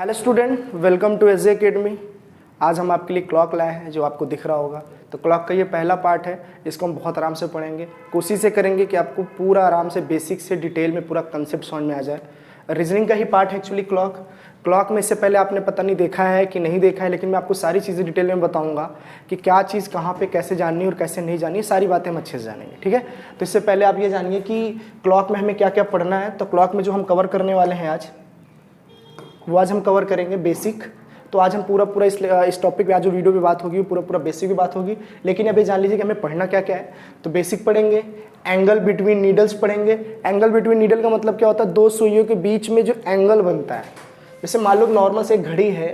Hello student, welcome to AJ academy. आज हम आपके लिए क्लॉक लाए हैं जो आपको दिख रहा होगा। तो क्लॉक का ये पहला पार्ट है, इसको हम बहुत आराम से पढ़ेंगे। कोशिश ये करेंगे कि आपको पूरा आराम से बेसिक से डिटेल में पूरा कंसेप्ट समझ में आ जाए। रीजनिंग का ही पार्ट है एक्चुअली क्लॉक में। इससे पहले आपने पता नहीं देखा है कि नहीं देखा है, लेकिन मैं आपको सारी चीज़ें डिटेल में बताऊंगा कि क्या चीज़ कहाँ पे कैसे जाननी है और कैसे नहीं जाननी है। सारी बातें हम अच्छे से जानेंगे, ठीक है। तो इससे पहले आप ये जानिए कि क्लॉक में हमें क्या क्या पढ़ना है। तो क्लॉक में जो हम कवर करने वाले हैं आज हम कवर करेंगे बेसिक। तो आज हम पूरा इस टॉपिक पे आज जो वीडियो पे बात होगी वो पूरा बेसिक की बात होगी। लेकिन अभी जान लीजिए कि हमें पढ़ना क्या क्या है। तो बेसिक पढ़ेंगे, एंगल बिटवीन नीडल्स पढ़ेंगे। एंगल बिटवीन नीडल का मतलब क्या होता है? दो सुइयों के बीच में जो एंगल बनता है। जैसे मान लो नॉर्मल से एक घड़ी है,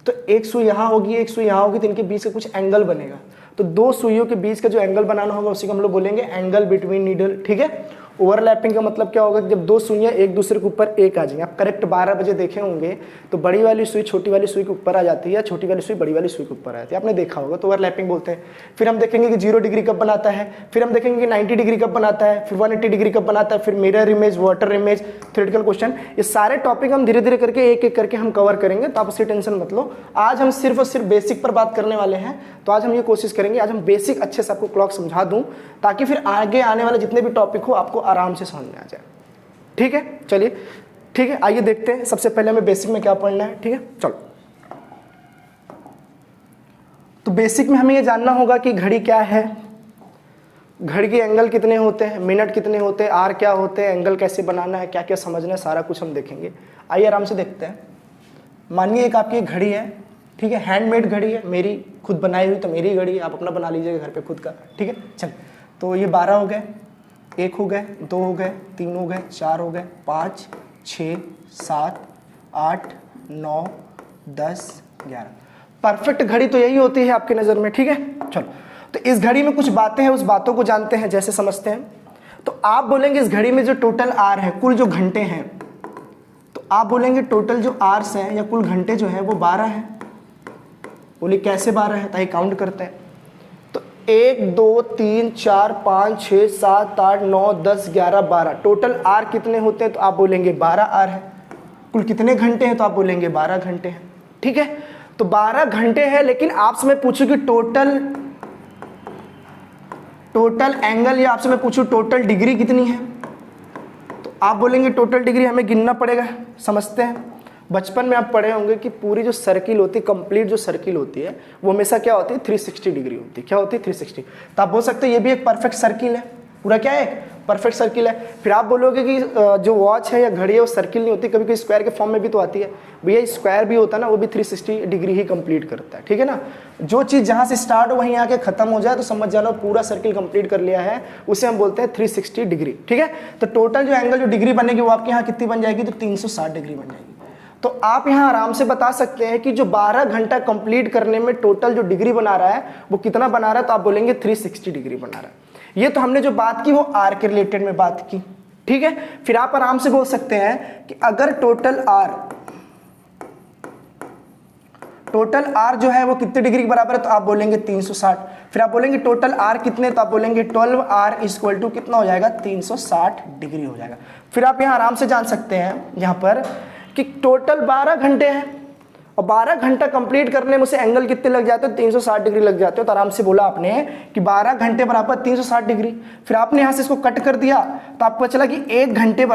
तो एक सुई यहाँ होगी एक सुई यहाँ होगी, तो इनके बीच का कुछ एंगल बनेगा। तो दो सुइयों के बीच का जो एंगल बनाना होगा उसी को हम लोग बोलेंगे एंगल बिटवीन नीडल, ठीक है। ओवरलैपिंग का मतलब क्या होगा कि जब दो सुइयां एक दूसरे के ऊपर एक आ जाएंगे। आप करेक्ट 12 बजे देखे होंगे तो बड़ी वाली सुई छोटी वाली सुई के ऊपर आ जाती है या छोटी वाली सुई बड़ी वाली सुई के ऊपर आ जाती है। आपने देखा होगा, तो ओवरलैपिंग बोलते हैं। फिर हम देखेंगे कि 0 डिग्री कब बनाता है, फिर हम देखेंगे कि 90 डिग्री कब बनाता है, फिर 180 डिग्री कब बनाता है, फिर mirror image, water image, theoretical question. ये सारे टॉपिक हम धीरे धीरे करके एक एक करके हम कवर करेंगे, तो आप उसकी टेंशन मत लो। आज हम सिर्फ और सिर्फ बेसिक पर बात करने वाले हैं। तो आज हम ये कोशिश करेंगे आज हम बेसिक अच्छे से आपको क्लॉक समझा दूं, ताकि फिर आगे आने वाले जितने भी टॉपिक हो आपको आराम से समझ में आ जाए, ठीक है। चलिए ठीक है, आइए देखते हैं सबसे पहले हमें बेसिक में क्या पढ़ना है, ठीक है। चलो, तो बेसिक में हमें ये जानना होगा कि घड़ी क्या है, घड़ी के एंगल कितने होते हैं, मिनट कितने होते हैं, आर क्या होते हैं, एंगल कैसे बनाना है, क्या क्या समझना है, सारा कुछ हम देखेंगे। आइए आराम से देखते हैं। मानिए एक आपकी घड़ी है, ठीक है, हैंडमेड घड़ी है, मेरी खुद बनाई हुई, तो मेरी घड़ी है, आप अपना बना लीजिएगा घर पे खुद का, ठीक है। चल, तो ये 12 हो गए, 1 हो गए, 2 हो गए, 3 हो गए, 4 हो गए, 5, 6, 7, 8, 9, 10, 11। परफेक्ट घड़ी तो यही होती है आपकी नज़र में, ठीक है। चलो, तो इस घड़ी में कुछ बातें हैं, उस बातों को जानते हैं, जैसे समझते हैं। तो आप बोलेंगे इस घड़ी में जो टोटल आर है, कुल जो घंटे हैं, तो आप बोलेंगे टोटल जो आर्स हैं या कुल घंटे जो हैं वो 12 हैं। बोले कैसे 12 है? ताकि काउंट करते हैं। तो 1, 2, 3, 4, 5, 6, 7, 8, 9, 10, 11, 12। टोटल आर कितने होते हैं? तो आप बोलेंगे 12 आर है। कुल कितने घंटे हैं? तो आप बोलेंगे 12 घंटे हैं, ठीक है। तो 12 घंटे हैं, लेकिन आपसे मैं पूछूं कि टोटल एंगल, या आपसे मैं पूछूं टोटल डिग्री कितनी है, तो आप बोलेंगे टोटल डिग्री हमें गिनना पड़ेगा। समझते हैं, बचपन में आप पढ़े होंगे कि पूरी जो सर्किल होती है, कंप्लीट जो सर्किल होती है, वो हमेशा क्या होती है? 360 डिग्री होती है। क्या होती है? 360। तो आप बोल सकते हैं ये भी एक परफेक्ट सर्किल है। पूरा क्या है? एक परफेक्ट सर्किल है। फिर आप बोलोगे कि जो वॉच है या घड़ी है वो सर्किल नहीं होती, कभी कभी स्क्वायर के फॉर्म में भी तो आती है। भैया स्क्वायर भी होता है ना, वो भी 360 डिग्री ही कंप्लीट करता है, ठीक है ना। जो चीज़ जहाँ से स्टार्ट हो वहीं आके खत्म हो जाए तो समझ जाना पूरा सर्किल कंप्लीट कर लिया है, उसे हम बोलते हैं 360 डिग्री, ठीक है। तो टोटल जो एंगल जो डिग्री बनेगी वो आपके यहाँ कितनी बन जाएगी? तो 360 डिग्री बन जाएगी। तो आप यहाँ आराम से बता सकते हैं कि जो 12 घंटा कंप्लीट करने में टोटल जो डिग्री बना रहा है वो कितना बना रहा है? तो आप बोलेंगे 360 डिग्री बना रहा है। ये तो हमने जो बात की वो आर के रिलेटेड में बात की, ठीक है। फिर आप आराम से बोल सकते हैं कि अगर टोटल आर जो है वो कितने डिग्री के बराबर है? तो आप बोलेंगे 360। फिर आप बोलेंगे टोटल आर कितने? तो आप बोलेंगे 12 आर इक्वल टू कितना हो जाएगा? 360 डिग्री हो जाएगा। फिर आप यहाँ आराम से जान सकते हैं यहाँ पर कि टोटल 12 घंटे हैं और 12 घंटा कंप्लीट करने में उसे एंगल कितने लग जाते हैं? 360 डिग्री लग जाते हो। तो आराम से बोला आपने कि 12 घंटे बराबर 360 डिग्री। फिर आपने यहाँ से इसको कट कर दिया तो आपको पता चला कि 1 घंटे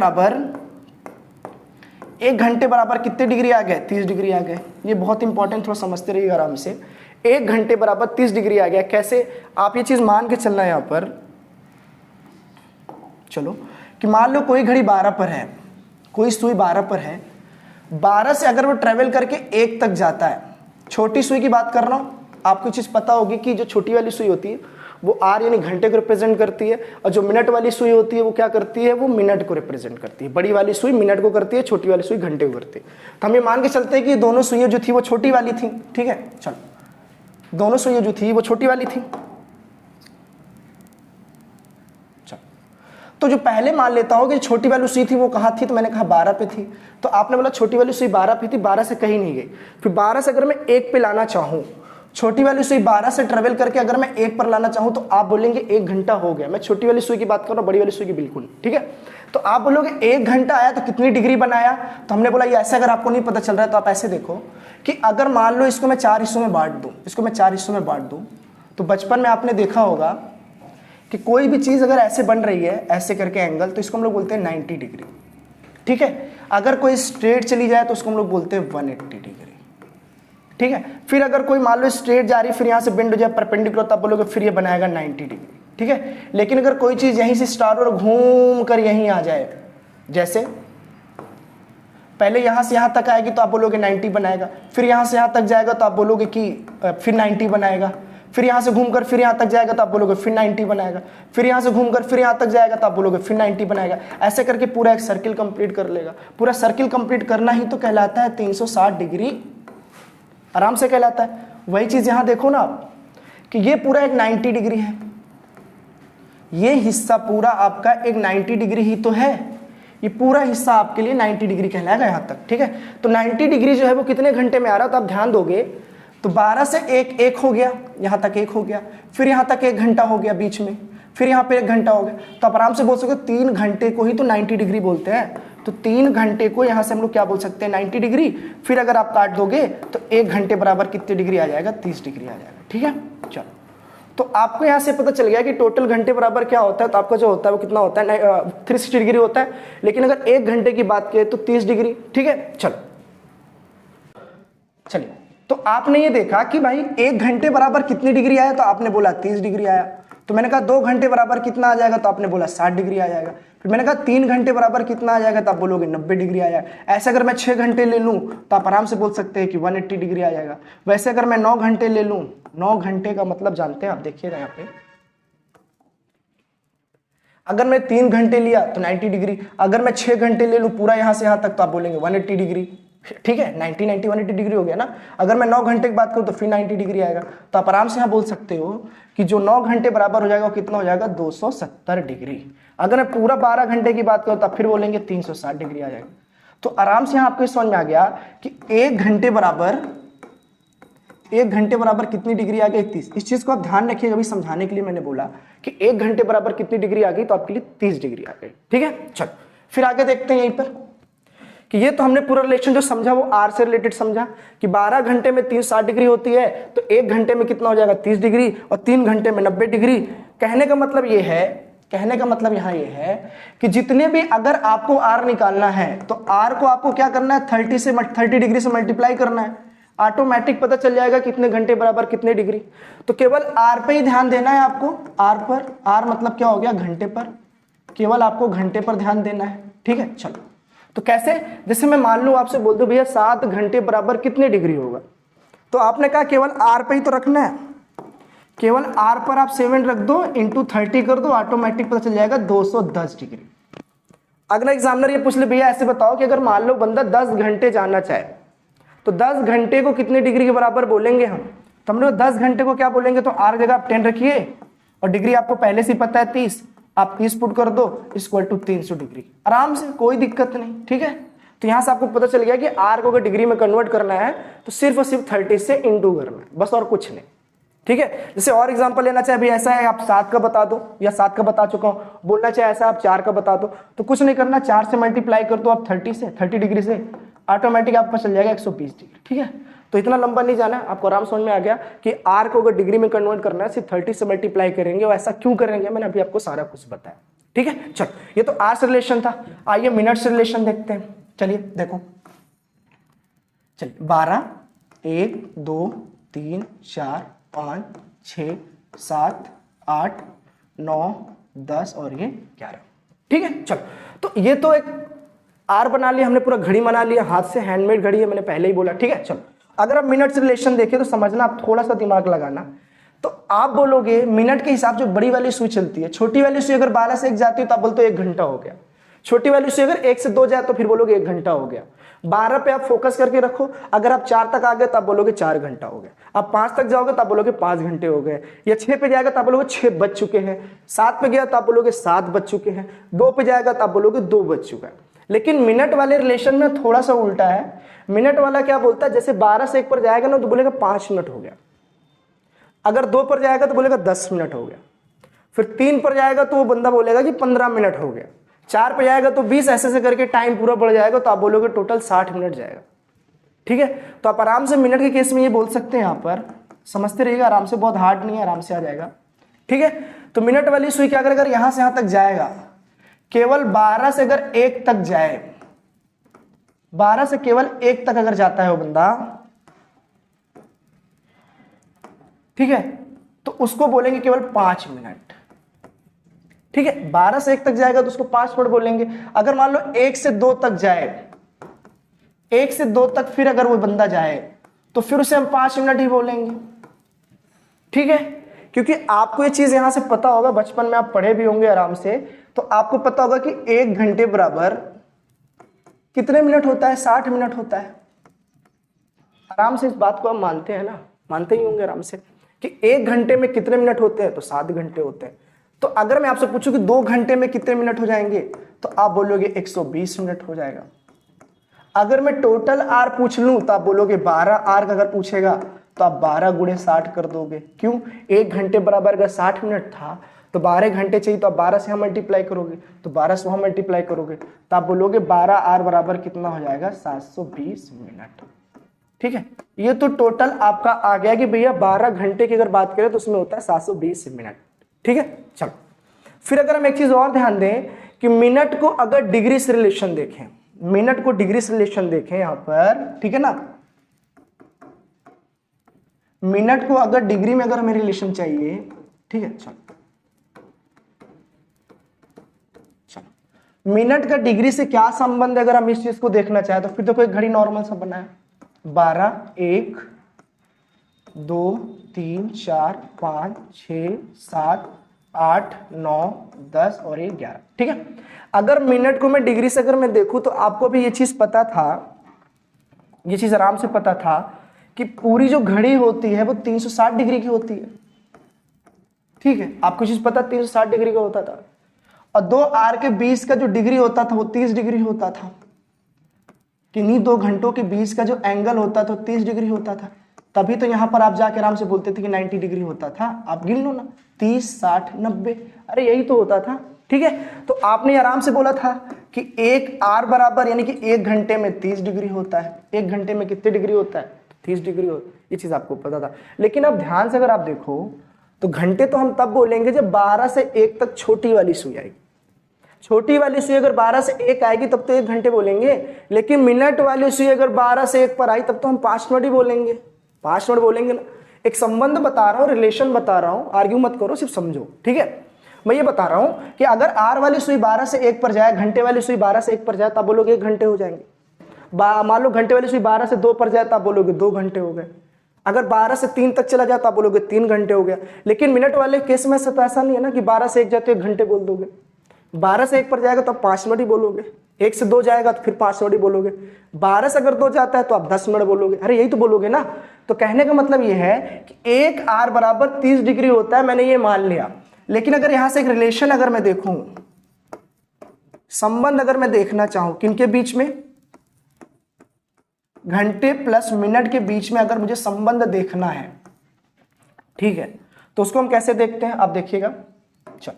बराबर कितने डिग्री आ गए? 30 डिग्री आ गए। ये बहुत इंपॉर्टेंट, थोड़ा समझते रहिएगा आराम से। 1 घंटे बराबर 30 डिग्री आ गया। कैसे? आप ये चीज़ मान के चलना है यहाँ पर। चलो कि मान लो कोई घड़ी 12 पर है, कोई सुई 12 पर है, 12 से अगर वो ट्रेवल करके 1 तक जाता है, छोटी सुई की बात कर रहा हूँ, आपको चीज़ पता होगी कि जो छोटी वाली सुई होती है वो आर यानी घंटे को रिप्रेजेंट करती है, और जो मिनट वाली सुई होती है वो क्या करती है? वो मिनट को रिप्रेजेंट करती है। बड़ी वाली सुई मिनट को करती है, छोटी वाली सुई घंटे को करती है। तो हम ये मान के चलते हैं कि दोनों सुइयाँ जो थी वो छोटी वाली थी, ठीक है। चलो, दोनों सुइयाँ जो थी वो छोटी वाली थी। तो जो पहले मान लेता हूँ कि छोटी वाली सुई थी वो कहाँ थी? तो मैंने कहा 12 पे थी। तो आपने बोला छोटी वाली सुई 12 पे थी, 12 से कहीं नहीं गई। फिर 12 से अगर मैं 1 पे लाना चाहूँ छोटी वाली सुई 12 से ट्रेवल करके अगर मैं 1 पर लाना चाहूँ तो आप बोलेंगे 1 घंटा हो गया। मैं छोटी वाली सुई की बात कर रहा हूँ, बड़ी वाली सुई की बिल्कुल, ठीक है। तो आप बोलोगे 1 घंटा आया तो कितनी डिग्री बनाया, तो हमने बोला ये ऐसे अगर आपको नहीं पता चल रहा है तो आप ऐसे देखो कि अगर मान लो इसको मैं 4 हिस्सों में बांट दूँ, इसको मैं 4 हिस्सों में बांट दूँ, तो बचपन में आपने देखा होगा कि कोई भी चीज़ अगर ऐसे बन रही है ऐसे करके एंगल, तो इसको हम लोग बोलते हैं 90 डिग्री, ठीक है। अगर कोई स्ट्रेट चली जाए तो उसको हम लोग बोलते हैं 180 डिग्री, ठीक है। फिर अगर कोई मान लो स्ट्रेट जा रही फिर यहाँ से बेंड हो जाए परपेंडिकुलर, तब बोलोगे फिर ये बनाएगा 90 डिग्री, ठीक है। लेकिन अगर कोई चीज़ यहीं से स्टार्ट और घूम कर यहीं आ जाए, जैसे पहले यहाँ से यहाँ तक आएगी तो आप बोलोगे 90 बनाएगा, फिर यहाँ से यहाँ तक जाएगा तो आप बोलोगे कि फिर 90 बनाएगा, फिर यहाँ से घूमकर फिर यहाँ तक जाएगा तो आप बोलोगे फिर 90 बनाएगा, फिर यहाँ से घूमकर फिर यहाँ तक जाएगा तो आप बोलोगे फिर 90 बनाएगा। ऐसे करके पूरा एक सर्किल कंप्लीट कर लेगा। पूरा सर्किल कंप्लीट करना ही तो कहलाता है 360 डिग्री, आराम से कहलाता है। वही चीज़ यहाँ देखो ना आप कि ये पूरा एक 90 डिग्री है, ये हिस्सा पूरा आपका एक 90 डिग्री ही तो है, ये पूरा हिस्सा आपके लिए 90 डिग्री कहलाएगा यहाँ तक, ठीक है। तो 90 डिग्री जो है वो कितने घंटे में आ रहा है, तो आप ध्यान दोगे तो 12 से 1 हो गया, यहाँ तक 1 हो गया, फिर यहाँ तक 1 घंटा हो गया बीच में, फिर यहाँ पे 1 घंटा हो गया। तो आप आराम से बोल सकते हो 3 घंटे को ही तो 90 डिग्री बोलते हैं। तो 3 घंटे को यहाँ से हम लोग क्या बोल सकते हैं, 90 डिग्री। फिर अगर आप काट दोगे तो 1 घंटे बराबर कितनी डिग्री आ जाएगा, 30 डिग्री आ जाएगा, ठीक है। चलो, तो आपको यहाँ से पता चल गया कि टोटल घंटे बराबर क्या होता है। तो आपका जो होता है वो कितना होता है, 360 डिग्री होता है। लेकिन अगर 1 घंटे की बात करें तो 30 डिग्री, ठीक है। चलो चलिए, तो आपने ये देखा कि भाई 1 घंटे बराबर कितनी डिग्री आया, तो आपने बोला 30 डिग्री आया। तो मैंने कहा 2 घंटे बराबर कितना आ जाएगा, तो आपने बोला 60 डिग्री आ जाएगा। फिर मैंने कहा 3 घंटे बराबर कितना आ जाएगा, तो आप बोलोगे 90 डिग्री आ जाएगा। ऐसे अगर मैं 6 घंटे ले लूँ तो आप आराम से बोल सकते हैं कि 180 डिग्री आ जाएगा। वैसे अगर मैं 9 घंटे ले लूँ, 9 घंटे का मतलब जानते हैं आप, देखिएगा यहाँ पे, अगर मैं 3 घंटे लिया तो 90 डिग्री, अगर मैं 6 घंटे ले लूँ पूरा यहाँ से यहाँ तक तो आप बोलेंगे 180 डिग्री, ठीक है। 90 90 180 डिग्री हो गया ना। अगर मैं 9 घंटे की बात करूँ तो फिर 90 डिग्री आएगा। तो आप आराम से यहाँ बोल सकते हो कि जो 9 घंटे बराबर हो जाएगा वो कितना हो जाएगा, 270 डिग्री। अगर मैं पूरा 12 घंटे की बात करूँ तो आप फिर बोलेंगे 360 डिग्री आ जाएगा। तो आराम से यहाँ आपको समझ में आ गया कि 1 घंटे बराबर कितनी डिग्री आ गई, 30। इस चीज को आप ध्यान रखिएगा, अभी समझाने के लिए मैंने बोला कि 1 घंटे बराबर कितनी डिग्री आ गई, तो आपके लिए 30 डिग्री आ गई, ठीक है। चलो फिर आगे देखते हैं यहीं पर कि ये तो हमने पूरा रिलेशन जो समझा वो आर से रिलेटेड समझा कि 12 घंटे में 360 डिग्री होती है, तो 1 घंटे में कितना हो जाएगा, 30 डिग्री, और 3 घंटे में 90 डिग्री। कहने का मतलब यहाँ ये है कि जितने भी अगर आपको आर निकालना है तो आर को आपको क्या करना है, 30 डिग्री से मल्टीप्लाई करना है। ऑटोमेटिक पता चल जाएगा कितने घंटे बराबर कितने डिग्री। तो केवल आर पे ही ध्यान देना है आपको, आर पर। आर मतलब क्या हो गया, घंटे पर। केवल आपको घंटे पर ध्यान देना है, ठीक है। चलो, तो कैसे, जैसे मैं मान लूं आपसे बोल दूं भैया 7 घंटे बराबर कितने डिग्री होगा, तो आपने कहा केवल आर पे ही तो रखना है, केवल आर पर आप 7 रख दो, इंटू 30 कर दो, ऑटोमेटिक पता चल जाएगा 210 डिग्री। अगला एग्जामिनर ये पूछ ले भैया ऐसे बताओ कि अगर मान लो बंदा 10 घंटे जाना चाहे तो 10 घंटे को कितने डिग्री के बराबर बोलेंगे हम, तो हम लोग 10 घंटे को क्या बोलेंगे, तो आर जगह आप 10 रखिए और डिग्री आपको पहले से पता है 30, आप 30 पुट कर दो इक्वल टू 300 डिग्री, आराम से, कोई दिक्कत नहीं, ठीक है। तो यहां से आपको पता चल गया कि आर को अगर डिग्री में कन्वर्ट करना है तो सिर्फ और सिर्फ 30 से इंटू करना है, बस, और कुछ नहीं, ठीक है। जैसे और एग्जांपल लेना चाहे भैया ऐसा है आप 7 का बता दो, या 7 का बता चुका हूं, बोलना चाहे ऐसा आप 4 का बता दो, तो कुछ नहीं करना, 4 से मल्टीप्लाई कर दो आप 30 डिग्री से, ऑटोमेटिक आपको चल जाएगा 120 डिग्री, ठीक है। तो इतना लंबा नहीं जाना, आपको आराम समझ में आ गया कि आर को अगर डिग्री में कन्वर्ट करना है सिर्फ 30 से मल्टीप्लाई करेंगे, और ऐसा क्यों करेंगे मैंने अभी आपको सारा कुछ बताया, ठीक है। चलो, ये तो आर से रिलेशन था। आइए मिनट से रिलेशन देखते हैं। चलिए देखो, चलिए 12, 1, 2, 3, 4, 5, 6, 7, 8, 9, 10 और ये 11, ठीक है। चलो, तो ये तो एक आर बना लिया हमने, पूरा घड़ी बना लिया, हाथ से हैंडमेड घड़ी है, मैंने पहले ही बोला, ठीक है। चलो, अगर आप मिनट से रिलेशन देखें तो समझना, आप थोड़ा सा दिमाग लगाना, तो आप बोलोगे मिनट के हिसाब से बड़ी वाली सुई चलती है, छोटी वाली सुई अगर 12 से 1 जाती है तो आप बोलते हो 1 घंटा हो गया, छोटी वाली सुई अगर 1 से 2 जाए तो फिर बोलोगे 1 घंटा हो गया। 12 पे आप फोकस करके रखो, अगर आप 4 तक आ गए तो आप बोलोगे 4 घंटा हो गया, आप 5 तक जाओगे तो आप बोलोगे 5 घंटे हो गए, या 6 पे जाएगा तो आप बोलोगे 6 बज चुके हैं, 7 पे गया तो आप बोलोगे 7 बज चुके हैं, 2 पे जाएगा तो आप बोलोगे 2 बज चुका है। लेकिन मिनट वाले रिलेशन में थोड़ा सा उल्टा है। मिनट वाला क्या बोलता है, जैसे 12 से 1 पर जाएगा ना तो बोलेगा 5 मिनट हो गया, अगर 2 पर जाएगा तो बोलेगा 10 मिनट हो गया, फिर 3 पर जाएगा तो वो बंदा बोलेगा कि 15 मिनट हो गया, 4 पर जाएगा तो 20, ऐसे ऐसे करके टाइम पूरा बढ़ जाएगा, तो आप बोलोगे टोटल 60 मिनट जाएगा। ठीक है, तो आप आराम से मिनट के केस में ये बोल सकते हैं, यहाँ पर समझते रहिएगा आराम से, बहुत हार्ड नहीं है, आराम से आ जाएगा। ठीक है, तो मिनट वाली सुई क्या करेगा, यहां से यहां तक जाएगा, केवल 12 से अगर 1 तक जाए, 12 से केवल 1 तक अगर जाता है वो बंदा, ठीक है, तो उसको बोलेंगे केवल 5 मिनट। ठीक है, 12 से 1 तक जाएगा तो उसको 5 मिनट बोलेंगे। अगर मान लो 1 से 2 तक जाए, 1 से 2 तक फिर अगर वो बंदा जाए तो फिर उसे हम 5 मिनट ही बोलेंगे। ठीक है, क्योंकि आपको ये चीज यहां से पता होगा, बचपन में आप पढ़े भी होंगे आराम से, तो आपको पता होगा कि 1 घंटे बराबर कितने मिनट होता है, 60 मिनट होता है। आराम से इस बात को हम मानते हैं ना, मानते ही होंगे आराम से कि 1 घंटे में कितने मिनट होते हैं, तो 7 घंटे होते हैं। तो अगर मैं आपसे पूछूं कि 2 घंटे में कितने मिनट हो जाएंगे, तो आप बोलोगे 120 मिनट हो जाएगा। अगर मैं टोटल आर पूछ लूं तो आप बोलोगे 12 आर का अगर पूछेगा तो आप 12 गुणे 60 कर दोगे। क्यों, 1 घंटे बराबर अगर 60 मिनट था तो 12 घंटे चाहिए, तो आप 12 से हम मल्टीप्लाई करोगे, तो 12 से हम मल्टीप्लाई करोगे तो आप बोलोगे 12 आर बराबर कितना हो जाएगा, 720 मिनट। ठीक है, ये तो टोटल आपका आ गया कि भैया 12 घंटे की अगर बात करें तो उसमें होता है 720 मिनट। ठीक है, चलो फिर अगर हम एक चीज और ध्यान दें कि मिनट को अगर डिग्री से रिलेशन देखें, मिनट को डिग्री से रिलेशन देखें यहां पर, ठीक है ना, मिनट को अगर डिग्री में अगर हमें रिलेशन चाहिए, ठीक है, चलो मिनट का डिग्री से क्या संबंध है, अगर हम इस चीज को देखना चाहें तो फिर तो कोई घड़ी नॉर्मल सा बना है, 12, 1, 2, 3, 4, 5, 6, 7, 8, 9, 10 और 1, 11। ठीक है, अगर मिनट को मैं डिग्री से अगर मैं देखूं तो आपको भी ये चीज पता था, ये चीज आराम से पता था कि पूरी जो घड़ी होती है वो 360 डिग्री की होती है। ठीक है, आपको चीज पता 360 डिग्री का होता था, और 2 आर के 20 का जो डिग्री होता था वो 30 डिग्री होता था। किन्हीं 2 घंटों के बीच का जो एंगल होता था 30 डिग्री होता था। तभी तो यहां पर आप जाके आराम से बोलते थे कि 90 डिग्री होता था। आप गिन लो ना, 30, 60, 90, अरे यही तो होता था। ठीक है, तो आपने आराम से बोला था कि 1 आर बराबर यानी कि 1 घंटे में 30 डिग्री होता है। 1 घंटे में कितने डिग्री होता है, 30 डिग्री होता है। ये चीज आपको पता था। लेकिन अब ध्यान से अगर आप देखो तो घंटे तो हम तब बोलेंगे जब 12 से 1 तक छोटी वाली सुई आएगी। छोटी वाली सुई अगर 12 से 1 आएगी तब तो 1 घंटे बोलेंगे, लेकिन मिनट वाली सुई अगर 12 से 1 पर आई तब तो हम 5 मिनट ही बोलेंगे। 5 मिनट बोलेंगे ना। एक संबंध बता रहा हूं, रिलेशन बता रहा हूं, आर्ग्यू मत करो, सिर्फ समझो। ठीक है, मैं ये बता रहा हूं कि अगर आर वाली सुई 12 से 1 पर जाए, घंटे वाली सुई 12 से 1 पर जाए तब बोलोगे 1 घंटे हो जाएंगे। मान लो घंटे वाली सुई 12 से 2 पर जाए तब बोलोगे 2 घंटे हो गए। अगर 12 से 3 तक चला जाए तब बोलोगे 3 घंटे हो गया। लेकिन मिनट वाले केस में ऐसा नहीं है ना कि 12 से 1 जाए तो 1 घंटे बोल दोगे। 12 से 1 पर जाएगा तो आप 5 मिनट ही बोलोगे। 1 से 2 जाएगा तो फिर 5 मिनट ही बोलोगे। 12 से अगर 2 जाता है तो आप 10 मिनट बोलोगे। अरे यही तो बोलोगे ना। तो कहने का मतलब ये है कि 1 आर बराबर 30 डिग्री होता है, मैंने ये मान लिया। लेकिन अगर यहां से एक रिलेशन अगर मैं देखूं, संबंध अगर मैं देखना चाहूं किनके बीच में, घंटे प्लस मिनट के बीच में अगर मुझे संबंध देखना है, ठीक है, तो उसको हम कैसे देखते हैं आप देखिएगा। चलो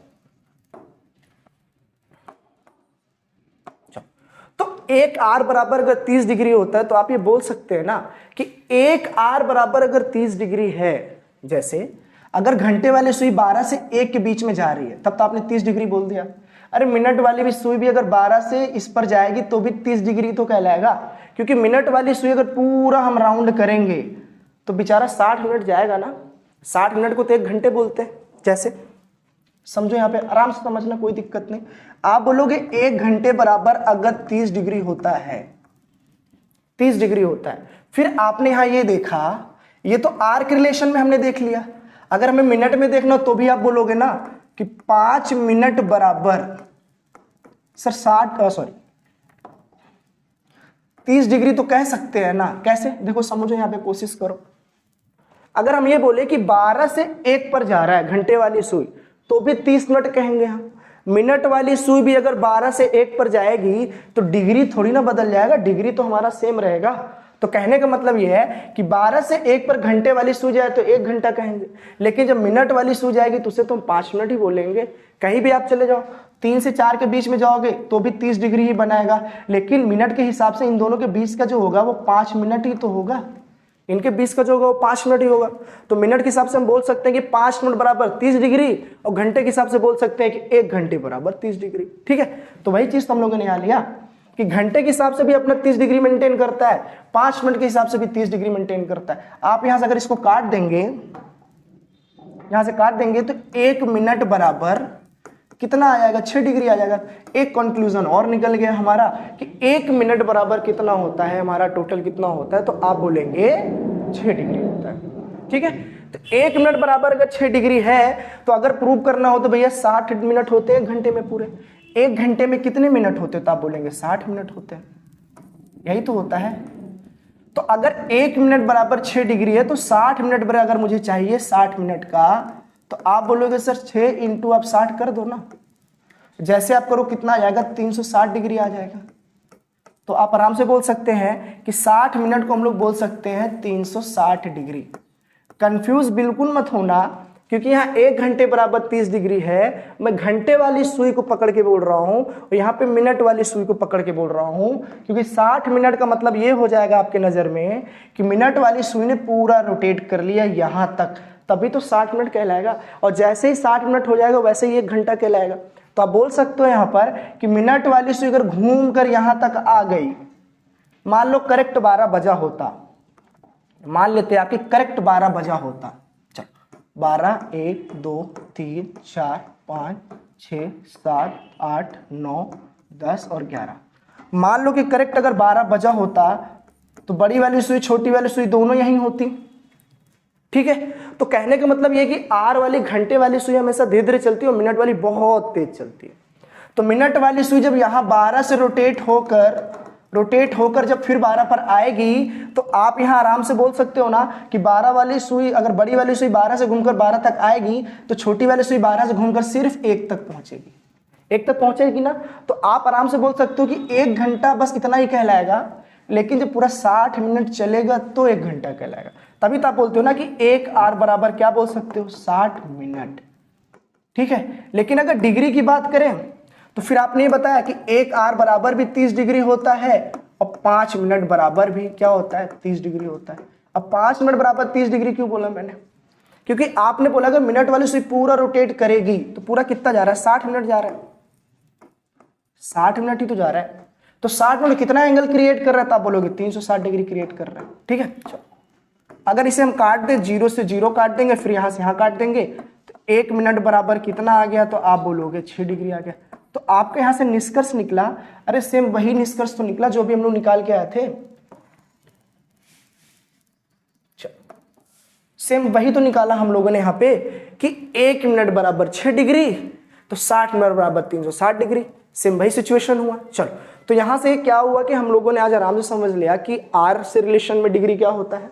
तो 1 आर बराबर अगर 30 डिग्री होता है तो आप ये बोल सकते हैं ना कि 1 आर बराबर अगर 30 डिग्री है, जैसे अगर घंटे वाली सुई 12 से 1 के बीच में जा रही है तब तो आपने 30 डिग्री बोल दिया। अरे मिनट वाली भी सुई भी अगर 12 से इस पर जाएगी तो भी 30 डिग्री तो कहलाएगा, क्योंकि मिनट वाली सुई अगर पूरा हम राउंड करेंगे तो बेचारा 60 मिनट जाएगा ना। 60 मिनट को तो 1 घंटे बोलते हैं। जैसे समझो, यहां पे आराम से समझना, कोई दिक्कत नहीं। आप बोलोगे 1 घंटे बराबर अगर 30 डिग्री होता है, 30 डिग्री होता है, फिर आपने यहां ये देखा, ये तो आर के रिलेशन में हमने देख लिया। अगर हमें मिनट में देखना तो भी आप बोलोगे ना कि 5 मिनट बराबर सर 30 डिग्री तो कह सकते हैं ना। कैसे, देखो समझो, यहां पे कोशिश करो। अगर हम ये बोले कि 12 से 1 पर जा रहा है घंटे वाली सुई तो भी 30 मिनट कहेंगे हम। मिनट वाली सुई भी अगर 12 से 1 पर जाएगी तो डिग्री थोड़ी ना बदल जाएगा, डिग्री तो हमारा सेम रहेगा। तो कहने का मतलब ये है कि 12 से 1 पर घंटे वाली सुई जाए तो 1 घंटा कहेंगे, लेकिन जब मिनट वाली सुई जाएगी तो उसे तो हम 5 मिनट ही बोलेंगे। कहीं भी आप चले जाओ, 3 से 4 के बीच में जाओगे तो भी 30 डिग्री ही बनाएगा, लेकिन मिनट के हिसाब से इन दोनों के बीच का जो होगा वो 5 मिनट ही तो होगा। इनके बीच का जो होगा वो 5 मिनट ही होगा। तो मिनट के हिसाब से हम बोल सकते हैं कि 5 मिनट बराबर 30 डिग्री, और घंटे के हिसाब से बोल सकते हैं कि 1 घंटे बराबर 30 डिग्री। ठीक है, तो वही चीज तो हम लोगों ने यहाँ लिया कि घंटे के हिसाब से भी अपना 30 डिग्री मेंटेन करता है, 5 मिनट के हिसाब से भी 30 डिग्री मेंटेन करता है। आप यहां से अगर इसको काट देंगे, यहां से काट देंगे तो 1 मिनट बराबर कितना आ जाएगा, 6 डिग्री आ जाएगा। एक कंक्लूजन और निकल गया हमारा कि 1 मिनट बराबर कितना होता है, हमारा टोटल कितना होता है, तो आप बोलेंगे 6 डिग्री होता है। ठीक है, तो 1 मिनट बराबर अगर 6 डिग्री है तो अगर प्रूव करना हो तो भैया 60 मिनट होते हैं 1 घंटे में पूरे। 1 घंटे में कितने मिनट होते हैं, तो आप बोलेंगे 60 मिनट होते हैं। यही तो होता है। तो अगर 1 मिनट बराबर 6 डिग्री है तो 60 मिनट बराबर अगर मुझे चाहिए 60 मिनट का, तो आप बोलोगे सर 6 इंटू आप 60 कर दो ना। जैसे आप करो कितना आ जाएगा, 360 डिग्री आ जाएगा। तो आप आराम से बोल सकते हैं कि 60 मिनट को हम लोग बोल सकते हैं 360 डिग्री। कंफ्यूज बिल्कुल मत होना, क्योंकि यहाँ 1 घंटे बराबर 30 डिग्री है। मैं घंटे वाली सुई को पकड़ के बोल रहा हूं और यहाँ पे मिनट वाली सुई को पकड़ के बोल रहा हूं, क्योंकि 60 मिनट का मतलब ये हो जाएगा आपके नजर में कि मिनट वाली सुई ने पूरा रोटेट कर लिया यहां तक, तभी तो 60 मिनट कहलाएगा। और जैसे ही 60 मिनट हो जाएगा वैसे ही 1 घंटा कहलाएगा। तो आप बोल सकते हो यहां पर कि मिनट वाली सुई अगर घूम कर यहां तक आ गई, मान लो करेक्ट 12 बजा होता, मान लेते हैं आपकी करेक्ट 12 बजा होता, चलो 12, 1, 2, 3, 4, 5, 6, 7, 8, 9, 10 और 11। मान लो कि करेक्ट अगर 12 बजा होता तो बड़ी वाली सुई छोटी वाली सुई दोनों यहीं होती। ठीक है, तो कहने का मतलब ये कि आर वाली घंटे वाली सुई हमेशा धीरे धीरे चलती है और मिनट वाली बहुत तेज चलती है। तो मिनट वाली सुई जब यहां 12 से रोटेट होकर जब फिर 12 पर आएगी, तो आप यहां आराम से बोल सकते हो ना कि 12 वाली सुई, अगर बड़ी वाली सुई 12 से घूमकर 12 तक आएगी तो छोटी वाली सुई 12 से घूमकर सिर्फ 1 तक पहुंचेगी, 1 तक पहुंचेगी ना। तो आप आराम से बोल सकते हो कि 1 घंटा बस इतना ही कहलाएगा, लेकिन जब पूरा 60 मिनट चलेगा तो 1 घंटा कहलाएगा। तभी तो आप बोलते हो ना कि 1 आर बराबर क्या बोल सकते हो, 60 मिनट। ठीक है, लेकिन अगर डिग्री की बात करें तो फिर आपने ये बताया कि 1 आर बराबर भी 30 डिग्री होता है और 5 मिनट बराबर भी क्या होता है, 30 डिग्री होता है। अब 5 मिनट बराबर 30 डिग्री क्यों बोला मैंने, क्योंकि आपने बोला अगर मिनट वाली सुई पूरा रोटेट करेगी तो पूरा कितना जा रहा है, 60 मिनट जा रहा है, 60 मिनट ही तो जा रहा है। तो 60 मिनट कितना एंगल क्रिएट कर रहा है, तो आप बोलोगे 360 डिग्री क्रिएट कर रहा है। ठीक है, चलो अगर इसे हम काट दें, 0 से 0 काट देंगे, फिर यहां से यहां काट देंगे, तो 1 मिनट बराबर कितना आ गया, तो आप बोलोगे 6 डिग्री आ गया। तो आपके यहां से निष्कर्ष निकला, अरे सेम वही निष्कर्ष तो निकला जो भी हम लोग निकाल के आए थे, सेम वही तो निकाला हम लोगों ने यहाँ पे कि 1 मिनट बराबर 6 डिग्री, तो 60 मिनट बराबर 360 डिग्री। सेम वही सिचुएशन हुआ। चलो, तो यहां से क्या हुआ कि हम लोगों ने आज आराम से समझ लिया कि आर से रिलेशन में डिग्री क्या होता है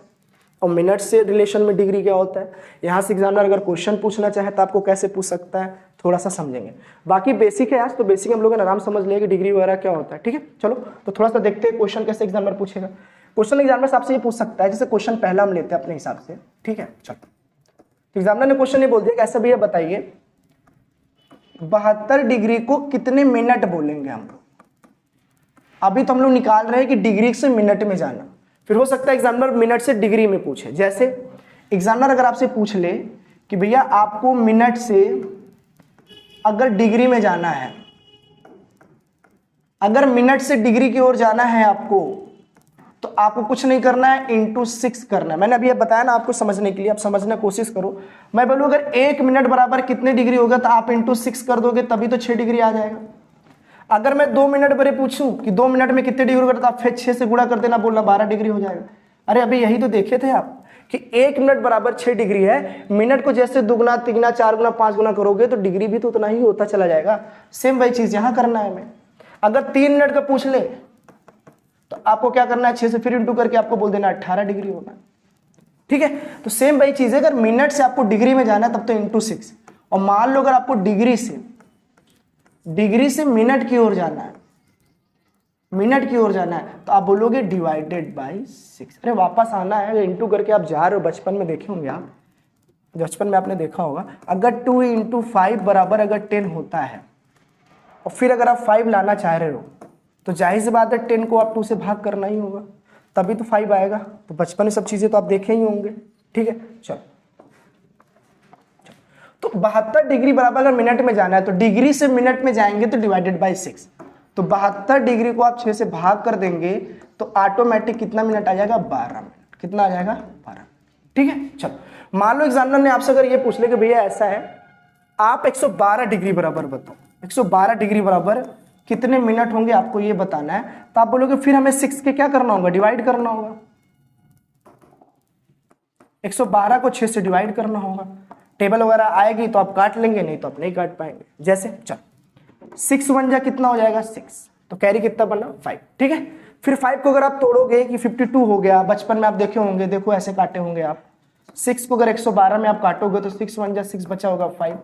और मिनट से रिलेशन में डिग्री क्या होता है। यहाँ से एग्जामिनर अगर क्वेश्चन पूछना चाहे तो आपको कैसे पूछ सकता है, थोड़ा सा समझेंगे। बाकी बेसिक है आज, तो बेसिक हम लोगों ने आराम समझ लिया कि डिग्री वगैरह क्या होता है। ठीक है, चलो तो थोड़ा सा देखते हैं क्वेश्चन कैसे एग्जामिनर पूछेगा। क्वेश्चन एग्जामिनर आपसे ये पूछ सकता है, जैसे क्वेश्चन पहला हम लेते हैं अपने हिसाब से। ठीक है, चलो एग्जामिनर ने क्वेश्चन ये बोल दिया कि ऐसा भैया बताइए 72 डिग्री को कितने मिनट बोलेंगे हम लोग। अभी तो हम लोग निकाल रहे हैं कि डिग्री से मिनट में जाना, फिर हो सकता है एग्जामिनर मिनट से डिग्री में पूछे। जैसे एग्जामिनर अगर आपसे पूछ ले कि भैया आपको मिनट से अगर डिग्री में जाना है, अगर मिनट से डिग्री की ओर जाना है आपको, तो आपको कुछ नहीं करना है, इंटू 6 करना है। मैंने अभी बताया ना आपको समझने के लिए, आप समझने की कोशिश करो। मैं बोलूँ अगर 1 मिनट बराबर कितने डिग्री होगा, तो आप इंटू 6 कर दोगे, तभी तो 6 डिग्री आ जाएगा। अगर मैं 2 मिनट बड़े पूछूं कि 2 मिनट में कितने डिग्री होगा, तो आप फिर 6 से गुणा कर देना, बोलना 12 डिग्री हो जाएगा। अरे अभी यही तो देखे थे आप कि 1 मिनट बराबर 6 डिग्री है। मिनट को जैसे 2 गुना 3 गुना 4 गुना 5 गुना करोगे तो डिग्री भी तो उतना ही होता चला जाएगा। सेम वही चीज यहां करना है हमें। अगर 3 मिनट का पूछ ले तो आपको क्या करना है, 6 से फिर इंटू करके आपको बोल देना 18 डिग्री होगा। ठीक है, तो सेम वही चीज है, अगर मिनट से आपको डिग्री में जाना है तब तो इंटू 6, और मान लो अगर आपको डिग्री से मिनट की ओर जाना है, मिनट की ओर जाना है तो आप बोलोगे डिवाइडेड बाई 6। अरे वापस आना है, इंटू करके आप जा रहे हो, बचपन में देखे होंगे आप, बचपन में आपने देखा होगा अगर 2 × 5 बराबर अगर 10 होता है और फिर अगर आप 5 लाना चाह रहे हो तो जाहिर सी बात है 10 को आप 2 से भाग करना ही होगा, तभी तो 5 आएगा। तो बचपन में सब चीज़ें तो आप देखे ही होंगे, ठीक है। चलो तो 72 डिग्री बराबर अगर मिनट में जाना है तो डिग्री से मिनट में जाएंगे तो डिवाइडेड बाई 6। तो 72 डिग्री को आप 6 से भाग कर देंगे तो ऑटोमेटिक कितना मिनट आ जाएगा, 12 मिनट। कितना आ जाएगा, 12। ठीक है। चलो मान लो एग्जामिनर ने आपसे अगर ये पूछ ले कि भैया ऐसा है, आप 112 डिग्री बराबर बताओ, 112 डिग्री बराबर कितने मिनट होंगे आपको ये बताना है, तो आप बोलोगे फिर हमें 6 के क्या करना होगा, डिवाइड करना होगा। 112 को 6 से डिवाइड करना होगा। टेबल वगैरह आएगी तो आप काट लेंगे, नहीं तो आप नहीं काट पाएंगे। जैसे चलो 6 1 जा कितना हो जाएगा 6, तो कैरी कितना बना 5। ठीक है। फिर 5 को अगर आप तोड़ोगे कि 52 हो गया, बचपन में आप देखे होंगे, देखो ऐसे काटे होंगे आप। 6 को अगर 112 में आप काटोगे तो 6 1 जा 6 बचा होगा 5,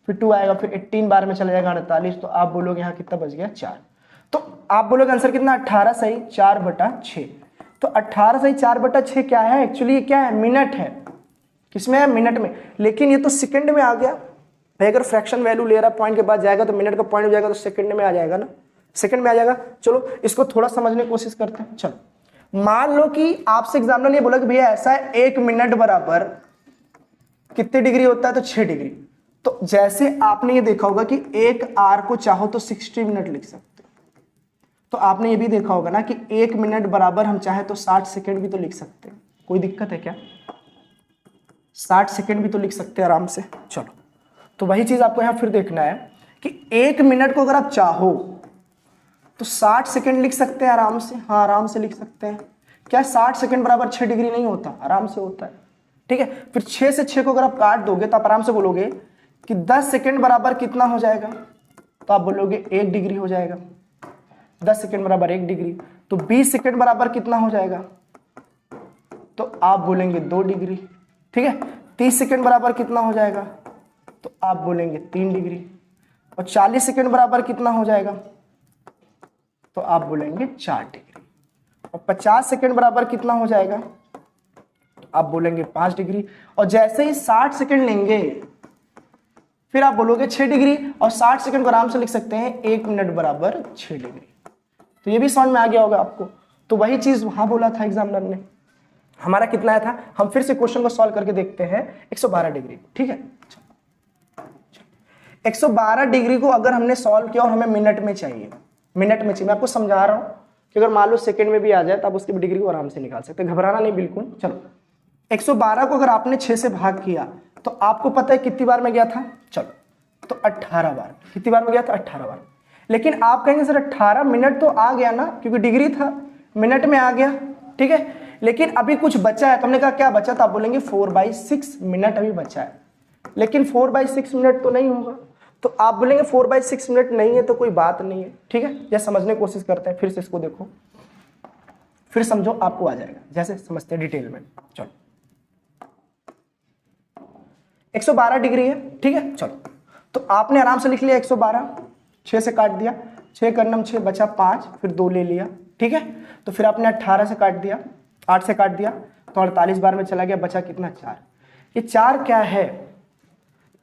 फिर 2 आएगा, फिर 18 बार में चला जाएगा 48, तो आप बोलोगे यहाँ कितना बच गया 4। तो आप बोलोगे आंसर कितना 18 सही 4/6। तो 18 सही 4/6 क्या है, एक्चुअली ये क्या है, मिनट है। किसमें है, मिनट में। लेकिन ये तो सेकंड में आ गया भाई, अगर फ्रैक्शन वैल्यू ले रहा पॉइंट के बाद जाएगा तो मिनट का पॉइंट हो जाएगा तो सेकंड में आ जाएगा ना, सेकंड में आ जाएगा। चलो इसको थोड़ा समझने की कोशिश करते हैं। चलो मान लो कि आपसे एग्जामिनर ने बोला कि भैया ऐसा है 1 मिनट बराबर कितने डिग्री होता है, तो 6 डिग्री। तो जैसे आपने ये देखा होगा कि एक आर को चाहो तो 60 मिनट लिख सकते हो, तो आपने ये भी देखा होगा ना कि 1 मिनट बराबर हम चाहे तो 60 सेकंड भी तो लिख सकते हैं। कोई दिक्कत है क्या, 60 सेकंड भी तो लिख सकते हैं आराम से। चलो तो वही चीज आपको यहां फिर देखना है कि 1 मिनट को अगर आप चाहो तो 60 सेकंड लिख सकते हैं आराम से। हाँ आराम से लिख सकते हैं। क्या 60 सेकंड बराबर 6 डिग्री नहीं होता, आराम से होता है। ठीक है। फिर 6 से 6 को अगर आप काट दोगे तो आप आराम से बोलोगे कि 10 सेकंड बराबर कितना हो जाएगा, तो आप बोलोगे 1 डिग्री हो जाएगा। 10 सेकंड बराबर 1 डिग्री। तो 20 सेकंड बराबर कितना हो जाएगा, तो आप बोलेंगे 2 डिग्री। ठीक है। 30 सेकंड बराबर कितना हो जाएगा, तो आप बोलेंगे 3 डिग्री। और 40 सेकंड बराबर कितना हो जाएगा, तो आप बोलेंगे 4 डिग्री। और 50 सेकंड बराबर कितना हो जाएगा, तो आप बोलेंगे 5 डिग्री। और जैसे ही 60 सेकंड लेंगे फिर आप बोलोगे 6 डिग्री। और 60 सेकंड को आराम से लिख सकते हैं 1 मिनट बराबर 6 डिग्री। तो ये भी समझ में आ गया होगा आपको। तो वही चीज वहां बोला था एग्जामिनर ने। हमारा कितना आया था, हम फिर से क्वेश्चन को सॉल्व करके देखते हैं। 112 डिग्री। ठीक है। 112 डिग्री को अगर हमने सॉल्व किया और हमें मिनट में चाहिए, मिनट में चाहिए, मैं आपको समझा रहा हूं कि अगर मान लो सेकंड में भी आ जाए तो आप उसकी डिग्री को आराम से निकाल सकते हैं, घबराना नहीं बिल्कुल। चलो 112 को अगर आपने 6 से भाग किया तो आपको पता है कितनी बार में गया था, चलो तो 18 बार। कितनी बार में गया था, 18 बार। लेकिन आप कहेंगे सर 18 मिनट तो आ गया ना, क्योंकि डिग्री था, मिनट में आ गया। ठीक है। लेकिन अभी कुछ बचा है, तो हमने कहा क्या बचा था, आप बोलेंगे 4/6 मिनट अभी बचा है। लेकिन 4/6 मिनट तो नहीं होगा, तो आप बोलेंगे 4/6 मिनट नहीं है तो कोई बात नहीं है। ठीक है। या समझने की कोशिश करते हैं, फिर से इसको देखो, फिर समझो, आपको आ जाएगा। जैसे समझते हैं डिटेल में। चलो 112 डिग्री है। ठीक है। चलो तो आपने आराम से लिख लिया 112, 6 से काट दिया, 6 करनम 6 बचा 5, फिर 2 ले लिया। ठीक है। तो फिर आपने 18 से काट दिया, 8 से काट दिया तो 48 बार में चला गया, बचा कितना 4। ये 4 क्या है,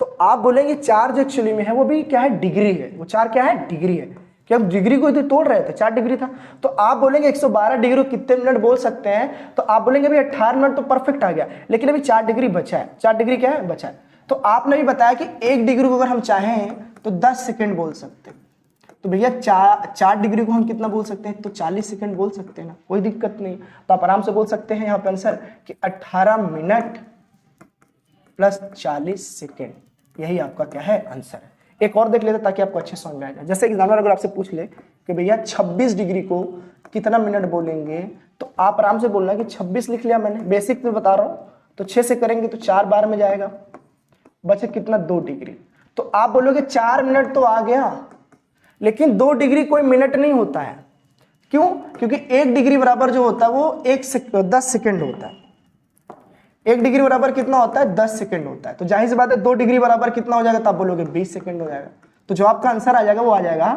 तो आप बोलेंगे 4 जो एक्चुअली में है वो भी क्या है, डिग्री है। वो 4 क्या है, डिग्री है। कि हम डिग्री को इधर तोड़ रहे थे, 4 डिग्री था। तो आप बोलेंगे 112 डिग्री को कितने मिनट बोल सकते हैं, तो आप बोलेंगे भाई 18 मिनट तो परफेक्ट आ गया, लेकिन अभी 4 डिग्री बचा है। 4 डिग्री क्या है, बचा है। तो आपने भी बताया कि 1 डिग्री को अगर हम चाहें तो 10 सेकेंड बोल सकते हैं। तो भैया 4 डिग्री को हम कितना बोल सकते हैं, तो 40 सेकेंड बोल सकते हैं ना, कोई दिक्कत नहीं। तो आप आराम से बोल सकते हैं यहाँ पे आंसर कि 18 मिनट प्लस 40 सेकेंड, यही आपका क्या है, आंसर है। एक और देख लेते ताकि आपको अच्छे समझ में आ जाए। जैसे एग्जामिनर अगर आपसे पूछ ले कि भैया 26 डिग्री को कितना मिनट बोलेंगे, तो आप आराम से बोलना कि 26 लिख लिया मैंने, बेसिक में बता रहा हूँ। तो 6 से करेंगे तो 4 बार में जाएगा, बचे कितना 2 डिग्री। तो आप बोलोगे 4 मिनट तो आ गया, लेकिन 2 डिग्री कोई मिनट नहीं होता है। क्यों, क्योंकि 1 डिग्री बराबर जो होता है वो 10 सेकेंड होता है। 1 डिग्री बराबर कितना होता है, 10 सेकंड होता है। तो जाहिर सी बात है 2 डिग्री बराबर कितना हो जाएगा, तो आप बोलोगे 20 सेकंड हो जाएगा। तो जो आपका आंसर आ जाएगा वो आ जाएगा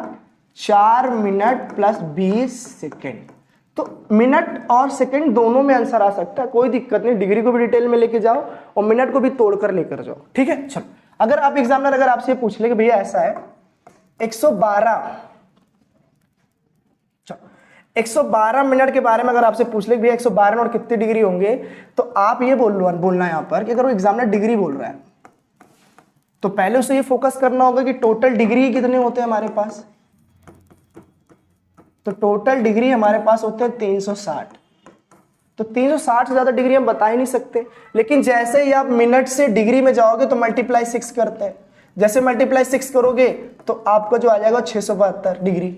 4 मिनट प्लस 20 सेकेंड। तो मिनट और सेकंड दोनों में आंसर आ सकता है, कोई दिक्कत नहीं, डिग्री को भी डिटेल में लेके जाओ और मिनट को भी तोड़कर लेकर जाओ, ठीक है। चलो, अगर आप एग्जामिनर अगर आपसे पूछ ले कि भैया ऐसा है 112 मिनट के बारे में अगर आपसे पूछ ले भैया 112 मिनट कितने डिग्री होंगे, तो आप ये बोलना है यहां पर कि अगर वो एग्जामिनर डिग्री बोल रहा है तो पहले उसे ये फोकस करना होगा कि टोटल डिग्री कितने होते हैं हमारे पास। तो टोटल डिग्री हमारे पास होते हैं 360। तो 360 से ज्यादा डिग्री हम बता ही नहीं सकते, लेकिन जैसे ही आप मिनट से डिग्री में जाओगे तो मल्टीप्लाई 6 करते हैं, जैसे मल्टीप्लाई 6 करोगे तो आपका जो आ जाएगा 672 डिग्री।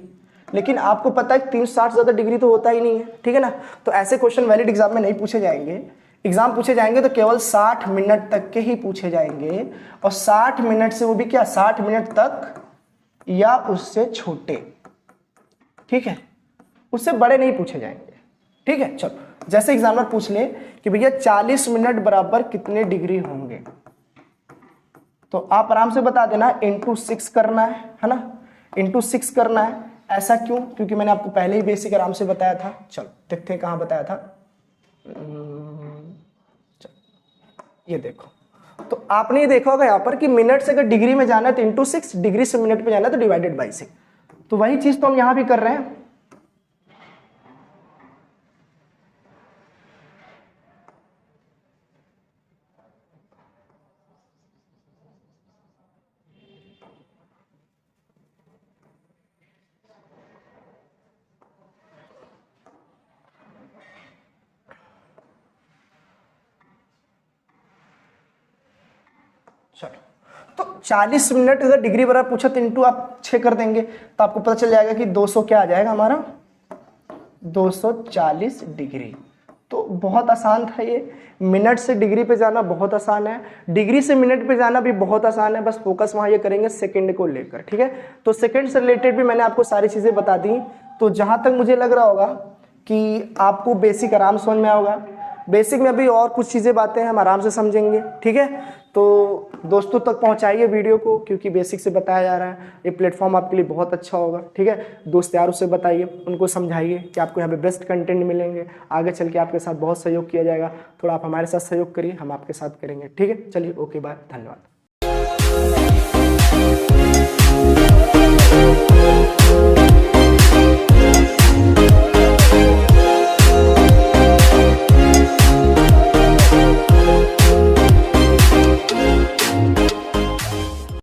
लेकिन आपको पता है 360 से ज्यादा डिग्री तो होता ही नहीं है, ठीक है ना। तो ऐसे क्वेश्चन वैलिड एग्जाम में नहीं पूछे जाएंगे, एग्जाम पूछे जाएंगे तो केवल 60 मिनट तक के ही पूछे जाएंगे, और 60 मिनट से वो भी क्या 60 मिनट तक या उससे छोटे, ठीक है, उससे बड़े नहीं पूछे जाएंगे, ठीक है। चलो, जैसे एग्जामिनर पूछ ले कि भैया 40 मिनट बराबर कितने डिग्री होंगे, तो आप आराम से बता देना इंटू 6 करना है ना, इंटू 6 करना है। ऐसा क्यों? क्योंकि मैंने आपको पहले ही बेसिक आराम से बताया था। चलो देखते हैं कहाँ बताया था। ये देखो, तो आपने ये देखा होगा यहाँ पर कि मिनट से अगर डिग्री में जाना है तो इंटू 6, डिग्री से मिनट पे जाना है तो डिवाइडेड बाई 6। तो वही चीज तो हम यहां भी कर रहे हैं। चलो, तो 40 मिनट अगर डिग्री बराबर पूछा तो इंटू आप 6 कर देंगे तो आपको पता चल जाएगा कि 200 क्या आ जाएगा हमारा, 240 डिग्री। तो बहुत आसान था ये, मिनट से डिग्री पे जाना बहुत आसान है, डिग्री से मिनट पे जाना भी बहुत आसान है, बस फोकस वहां ये करेंगे सेकंड को लेकर, ठीक है। तो सेकंड से रिलेटेड भी मैंने आपको सारी चीजें बता दी। तो जहां तक मुझे लग रहा होगा कि आपको बेसिक आराम समझ में आएगा, बेसिक में अभी और कुछ चीजें बातें हम आराम से समझेंगे, ठीक है। तो दोस्तों तक पहुंचाइए वीडियो को, क्योंकि बेसिक से बताया जा रहा है, ये प्लेटफॉर्म आपके लिए बहुत अच्छा होगा, ठीक है। दोस्त यारों से बताइए, उनको समझाइए कि आपको यहाँ पे बेस्ट कंटेंट मिलेंगे, आगे चल के आपके साथ बहुत सहयोग किया जाएगा। थोड़ा आप हमारे साथ सहयोग करिए, हम आपके साथ करेंगे, ठीक है। चलिए, ओके, बाय, धन्यवाद।